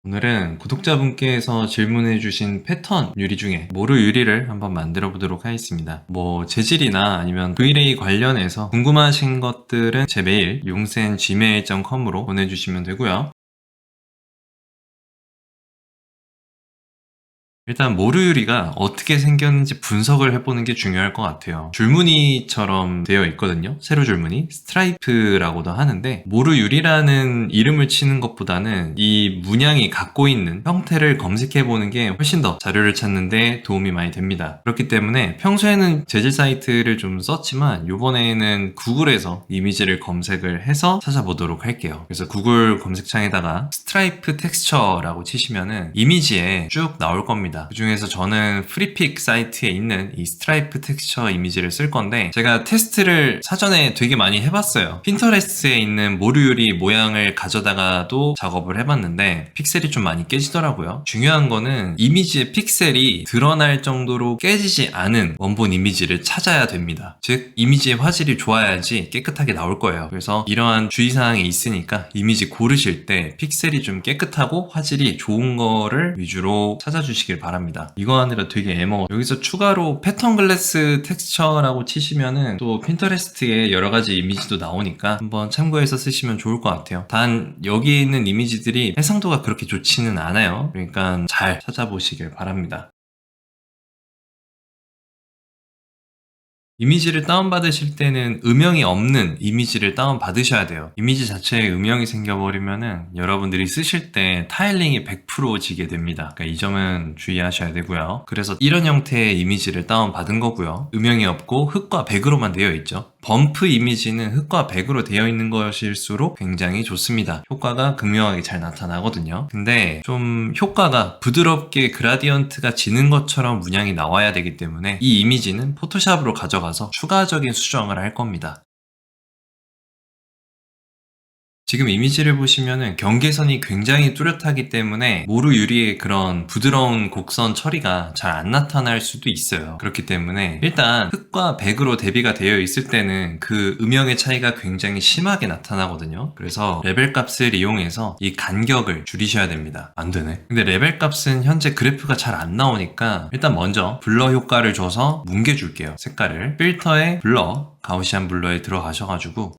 오늘은 구독자분께서 질문해주신 패턴 유리 중에 모루 유리를 한번 만들어 보도록 하겠습니다. 재질이나 아니면 V-Ray 관련해서 궁금하신 것들은 제 메일 용센gmail.com으로 보내주시면 되고요. 일단 모루 유리가 어떻게 생겼는지 분석을 해보는 게 중요할 것 같아요. 줄무늬처럼 되어 있거든요. 세로 줄무늬, 스트라이프라고도 하는데 모루 유리라는 이름을 치는 것보다는 이 문양이 갖고 있는 형태를 검색해보는 게 훨씬 더 자료를 찾는 데 도움이 많이 됩니다. 그렇기 때문에 평소에는 재질 사이트를 좀 썼지만 이번에는 구글에서 이미지를 검색을 해서 찾아보도록 할게요. 그래서 구글 검색창에다가 스트라이프 텍스처라고 치시면은 이미지에 쭉 나올 겁니다. 그 중에서 저는 프리픽 사이트에 있는 이 스트라이프 텍스처 이미지를 쓸 건데, 제가 테스트를 사전에 되게 많이 해봤어요. 핀터레스트에 있는 모루 유리 모양을 가져다가도 작업을 해봤는데 픽셀이 좀 많이 깨지더라고요. 중요한 거는 이미지의 픽셀이 드러날 정도로 깨지지 않은 원본 이미지를 찾아야 됩니다. 즉 이미지의 화질이 좋아야지 깨끗하게 나올 거예요. 그래서 이러한 주의사항이 있으니까 이미지 고르실 때 픽셀이 좀 깨끗하고 화질이 좋은 거를 위주로 찾아주시길 바랍니다. 이거 아니라 되게 애먹어. 여기서 추가로 패턴 글래스 텍스처라고 치시면은 또 핀터레스트에 여러가지 이미지도 나오니까 한번 참고해서 쓰시면 좋을 것 같아요. 단 여기에 있는 이미지들이 해상도가 그렇게 좋지는 않아요. 그러니까 잘 찾아보시길 바랍니다. 이미지를 다운받으실 때는 음영이 없는 이미지를 다운받으셔야 돼요. 이미지 자체에 음영이 생겨버리면은 여러분들이 쓰실 때 타일링이 100% 지게 됩니다. 그러니까 이 점은 주의하셔야 되고요. 그래서 이런 형태의 이미지를 다운받은 거고요. 음영이 없고 흑과 백으로만 되어 있죠. 범프 이미지는 흑과 백으로 되어 있는 것일수록 굉장히 좋습니다. 효과가 극명하게 잘 나타나거든요. 근데 좀 효과가 부드럽게 그라디언트가 지는 것처럼 문양이 나와야 되기 때문에 이 이미지는 포토샵으로 가져가서 추가적인 수정을 할 겁니다. 지금 이미지를 보시면은 경계선이 굉장히 뚜렷하기 때문에 모루 유리의 그런 부드러운 곡선 처리가 잘 안 나타날 수도 있어요. 그렇기 때문에 일단 흑과 백으로 대비가 되어 있을 때는 그 음영의 차이가 굉장히 심하게 나타나거든요. 그래서 레벨 값을 이용해서 이 간격을 줄이셔야 됩니다. 안 되네. 근데 레벨 값은 현재 그래프가 잘 안 나오니까 일단 먼저 블러 효과를 줘서 뭉개줄게요. 색깔을. 필터에 블러, 가우시안 블러에 들어가셔가지고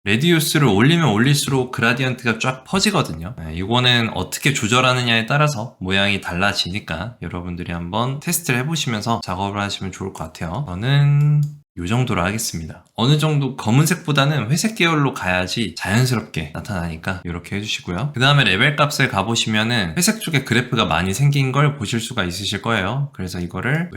레디우스를 올리면 올릴수록 그라디언트가 쫙 퍼지거든요. 이거는 어떻게 조절하느냐에 따라서 모양이 달라지니까 여러분들이 한번 테스트를 해보시면서 작업을 하시면 좋을 것 같아요. 저는 이 정도로 하겠습니다. 어느 정도 검은색보다는 회색 계열로 가야지 자연스럽게 나타나니까 이렇게 해주시고요. 그 다음에 레벨 값을 가보시면은 회색 쪽에 그래프가 많이 생긴 걸 보실 수가 있으실 거예요. 그래서 이거를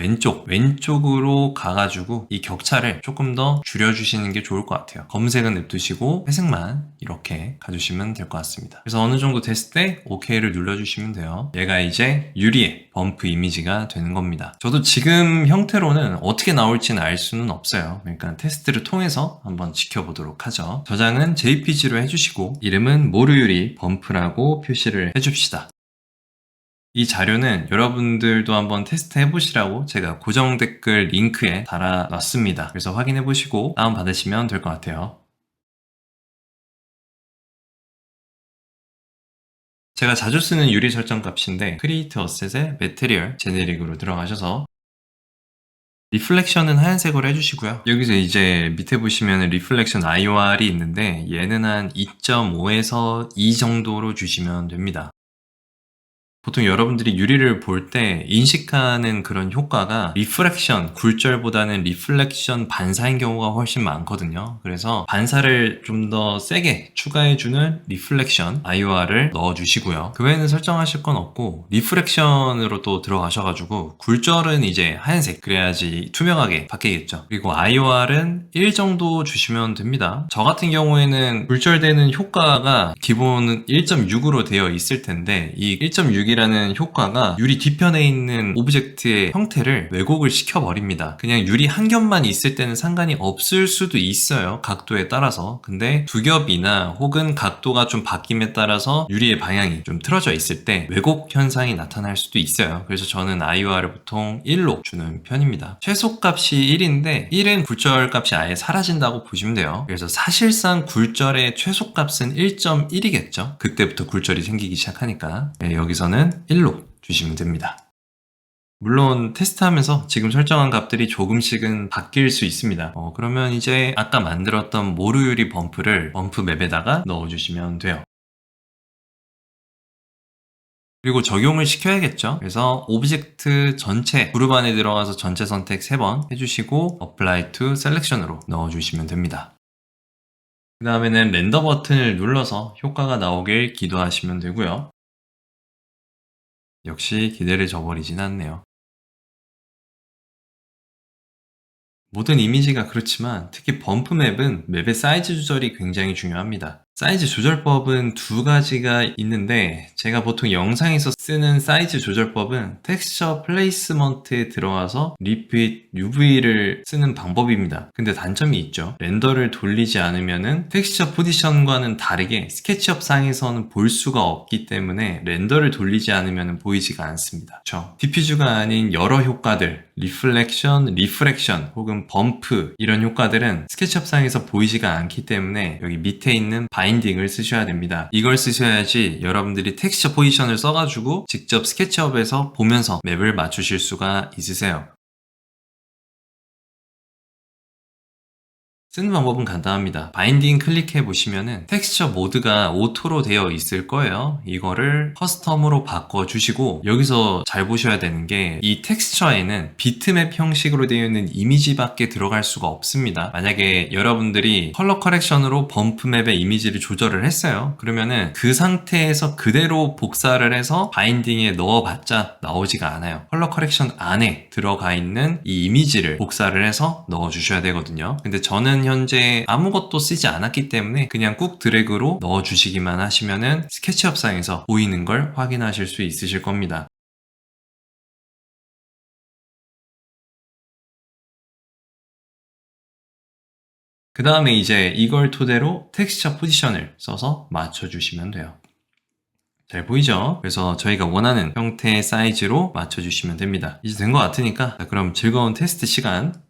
왼쪽으로 가가지고 이 격차를 조금 더 줄여주시는 게 좋을 것 같아요. 검은색은 냅두시고 회색만 이렇게 가주시면 될 것 같습니다. 그래서 어느 정도 됐을 때 OK를 눌러주시면 돼요. 얘가 이제 유리의 범프 이미지가 되는 겁니다. 저도 지금 형태로는 어떻게 나올지는 알 수는 없어요. 그러니까 테스트를 통해서 한번 지켜보도록 하죠. 저장은 JPG로 해주시고 이름은 모루유리 범프라고 표시를 해줍시다. 이 자료는 여러분들도 한번 테스트 해보시라고 제가 고정 댓글 링크에 달아놨습니다. 그래서 확인해보시고 다운받으시면 될 것 같아요. 제가 자주 쓰는 유리 설정 값인데 크리에이트 어셋의 매테리얼 제네릭으로 들어가셔서 리플렉션은 하얀색으로 해주시고요. 여기서 이제 밑에 보시면 리플렉션 IOR이 있는데 얘는 한 2.5에서 2 정도로 주시면 됩니다. 보통 여러분들이 유리를 볼 때 인식하는 그런 효과가 리프렉션, 굴절보다는 리플렉션 반사인 경우가 훨씬 많거든요. 그래서 반사를 좀 더 세게 추가해주는 리플렉션 IOR을 넣어주시고요. 그 외에는 설정하실 건 없고 리프렉션으로 또 들어가셔가지고 굴절은 이제 하얀색, 그래야지 투명하게 바뀌겠죠. 그리고 IOR은 1 정도 주시면 됩니다. 저 같은 경우에는 굴절되는 효과가 기본은 1.6으로 되어 있을 텐데 이 1.6이 왜곡이라는 효과가 유리 뒤편에 있는 오브젝트의 형태를 왜곡을 시켜버립니다. 그냥 유리 한 겹만 있을 때는 상관이 없을 수도 있어요. 각도에 따라서. 근데 두 겹이나 혹은 각도가 좀 바뀜에 따라서 유리의 방향이 좀 틀어져 있을 때 왜곡 현상이 나타날 수도 있어요. 그래서 저는 IOR을 보통 1로 주는 편입니다. 최소값이 1인데 1은 굴절값이 아예 사라진다고 보시면 돼요. 그래서 사실상 굴절의 최소값은 1.1이겠죠. 그때부터 굴절이 생기기 시작하니까 여기서는 1로 주시면 됩니다. 물론 테스트하면서 지금 설정한 값들이 조금씩은 바뀔 수 있습니다. 그러면 이제 아까 만들었던 모루유리 범프를 범프 맵에다가 넣어주시면 돼요. 그리고 적용을 시켜야겠죠. 그래서 오브젝트 전체 그룹 안에 들어가서 전체 선택 3번 해주시고 Apply to Selection으로 넣어주시면 됩니다. 그 다음에는 렌더 버튼을 눌러서 효과가 나오길 기도하시면 되고요. 역시 기대를 저버리진 않네요. 모든 이미지가 그렇지만 특히 범프 맵은 맵의 사이즈 조절이 굉장히 중요합니다. 사이즈 조절법은 두 가지가 있는데 제가 보통 영상에서 쓰는 사이즈 조절법은 텍스처 플레이스먼트에 들어가서 리핏 UV를 쓰는 방법입니다. 근데 단점이 있죠. 렌더를 돌리지 않으면은 텍스처 포지션과는 다르게 스케치업 상에서는 볼 수가 없기 때문에 렌더를 돌리지 않으면 보이지가 않습니다. 그렇죠? 디퓨즈가 아닌 여러 효과들, 리플렉션, 리프렉션 혹은 범프 이런 효과들은 스케치업 상에서 보이지가 않기 때문에 여기 밑에 있는 바인딩을 쓰셔야 됩니다. 이걸 쓰셔야지 여러분들이 텍스처 포지션을 써가지고 직접 스케치업에서 보면서 맵을 맞추실 수가 있으세요. 쓰는 방법은 간단합니다. 바인딩 클릭해 보시면은 텍스처 모드가 오토로 되어 있을 거예요. 이거를 커스텀으로 바꿔주시고 여기서 잘 보셔야 되는 게 이 텍스처에는 비트맵 형식으로 되어 있는 이미지밖에 들어갈 수가 없습니다. 만약에 여러분들이 컬러 커렉션으로 범프맵의 이미지를 조절을 했어요. 그러면은 그 상태에서 그대로 복사를 해서 바인딩에 넣어봤자 나오지가 않아요. 컬러 커렉션 안에 들어가 있는 이 이미지를 복사를 해서 넣어주셔야 되거든요. 근데 저는 현재 아무것도 쓰지 않았기 때문에 그냥 꾹 드래그로 넣어주시기만 하시면은 스케치업상에서 보이는 걸 확인하실 수 있으실 겁니다. 그 다음에 이제 이걸 토대로 텍스처 포지션을 써서 맞춰주시면 돼요. 잘 보이죠? 그래서 저희가 원하는 형태의 사이즈로 맞춰주시면 됩니다. 이제 된 것 같으니까 자, 그럼 즐거운 테스트 시간.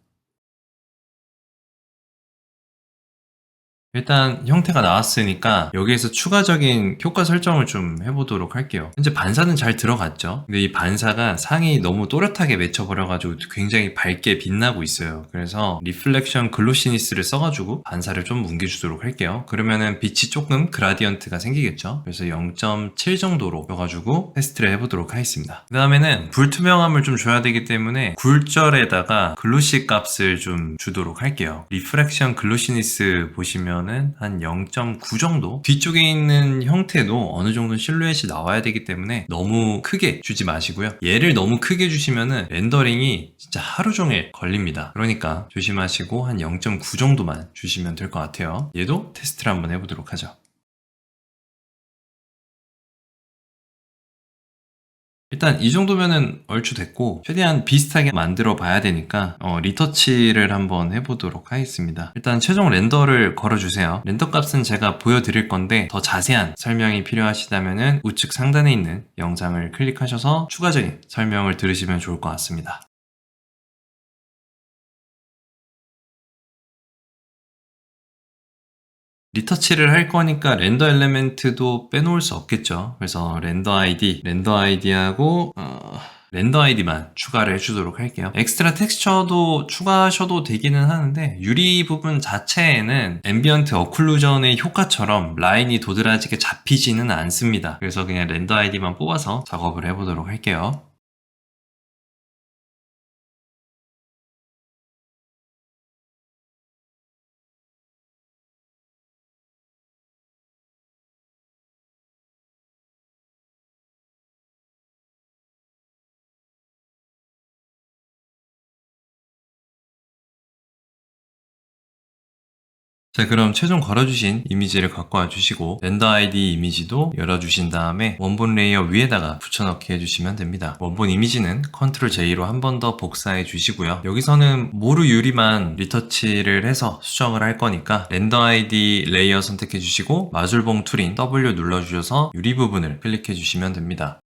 일단 형태가 나왔으니까 여기에서 추가적인 효과 설정을 좀 해보도록 할게요. 현재 반사는 잘 들어갔죠. 근데 이 반사가 상이 너무 또렷하게 맺혀버려가지고 굉장히 밝게 빛나고 있어요. 그래서 리플렉션 글로시니스를 써가지고 반사를 좀 뭉개주도록 할게요. 그러면은 빛이 조금 그라디언트가 생기겠죠. 그래서 0.7 정도로 줘가지고 테스트를 해보도록 하겠습니다. 그 다음에는 불투명함을 좀 줘야 되기 때문에 굴절에다가 글로시 값을 좀 주도록 할게요. 리플렉션 글로시니스 보시면 한 0.9 정도? 뒤쪽에 있는 형태도 어느 정도 실루엣이 나와야 되기 때문에 너무 크게 주지 마시고요. 얘를 너무 크게 주시면은 렌더링이 진짜 하루 종일 걸립니다. 그러니까 조심하시고 한 0.9 정도만 주시면 될 것 같아요. 얘도 테스트를 한번 해보도록 하죠. 일단 이 정도면은 얼추 됐고 최대한 비슷하게 만들어 봐야 되니까 리터치를 한번 해보도록 하겠습니다. 일단 최종 렌더를 걸어주세요. 렌더 값은 제가 보여드릴 건데 더 자세한 설명이 필요하시다면은 우측 상단에 있는 영상을 클릭하셔서 추가적인 설명을 들으시면 좋을 것 같습니다. 리터치를 할 거니까 렌더 엘리멘트도 빼놓을 수 없겠죠. 그래서 렌더 아이디하고 렌더 아이디만 추가를 해주도록 할게요. 엑스트라 텍스처도 추가하셔도 되기는 하는데 유리 부분 자체에는 앰비언트 어클루전의 효과처럼 라인이 도드라지게 잡히지는 않습니다. 그래서 그냥 렌더 아이디만 뽑아서 작업을 해보도록 할게요. 자, 그럼 최종 걸어주신 이미지를 갖고 와주시고 렌더 아이디 이미지도 열어주신 다음에 원본 레이어 위에다가 붙여넣기 해주시면 됩니다. 원본 이미지는 컨트롤 J로 한 번 더 복사해 주시고요. 여기서는 모루 유리만 리터치를 해서 수정을 할 거니까 렌더 아이디 레이어 선택해 주시고 마술봉 툴인 W 눌러주셔서 유리 부분을 클릭해 주시면 됩니다.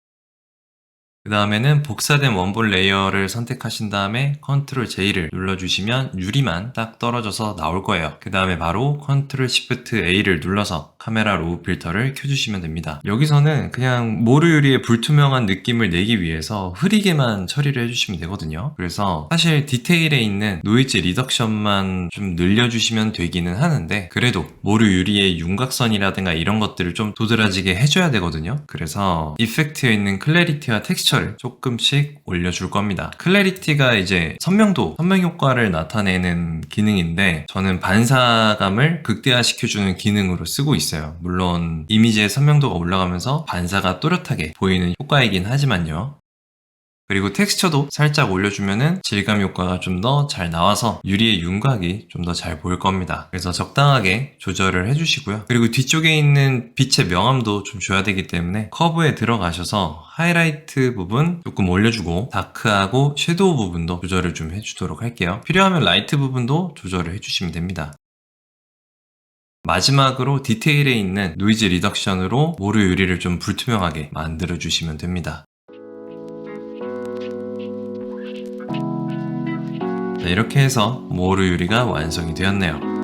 그 다음에는 복사된 원본 레이어를 선택하신 다음에 컨트롤 J를 눌러주시면 유리만 딱 떨어져서 나올 거예요. 그 다음에 바로 컨트롤 Shift A를 눌러서 카메라 로우 필터를 켜주시면 됩니다. 여기서는 그냥 모루 유리의 불투명한 느낌을 내기 위해서 흐리게만 처리를 해주시면 되거든요. 그래서 사실 디테일에 있는 노이즈 리덕션만 좀 늘려주시면 되기는 하는데 그래도 모루 유리의 윤곽선이라든가 이런 것들을 좀 도드라지게 해줘야 되거든요. 그래서 이펙트에 있는 클래리티와 텍스처를 조금씩 올려줄 겁니다. 클래리티가 이제 선명 효과를 나타내는 기능인데 저는 반사감을 극대화시켜주는 기능으로 쓰고 있어요. 물론 이미지의 선명도가 올라가면서 반사가 또렷하게 보이는 효과이긴 하지만요. 그리고 텍스처도 살짝 올려주면은 질감 효과가 좀 더 잘 나와서 유리의 윤곽이 좀 더 잘 보일 겁니다. 그래서 적당하게 조절을 해주시고요. 그리고 뒤쪽에 있는 빛의 명암도 좀 줘야 되기 때문에 커브에 들어가셔서 하이라이트 부분 조금 올려주고 다크하고 섀도우 부분도 조절을 좀 해주도록 할게요. 필요하면 라이트 부분도 조절을 해주시면 됩니다. 마지막으로 디테일에 있는 노이즈 리덕션으로 모루 유리를 좀 불투명하게 만들어 주시면 됩니다. 자, 이렇게 해서 모루 유리가 완성이 되었네요.